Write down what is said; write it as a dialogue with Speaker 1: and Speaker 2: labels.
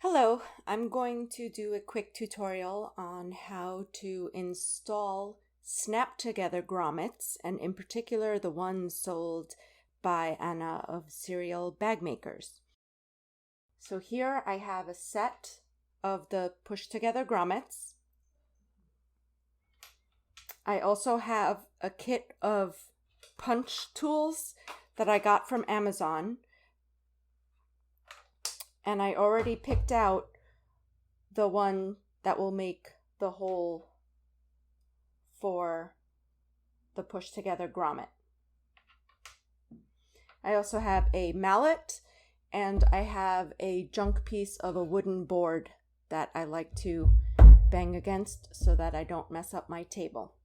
Speaker 1: Hello, I'm going to do a quick tutorial on how to install snap together grommets, and in particular the ones sold by Anna of Cereal Bag Makers. So here I have a set of the push together grommets. I also have a kit of punch tools that I got from Amazon. And I already picked out the one that will make the hole for the push together grommet. I also have a mallet, and I have a junk piece of a wooden board that I like to bang against so that I don't mess up my table.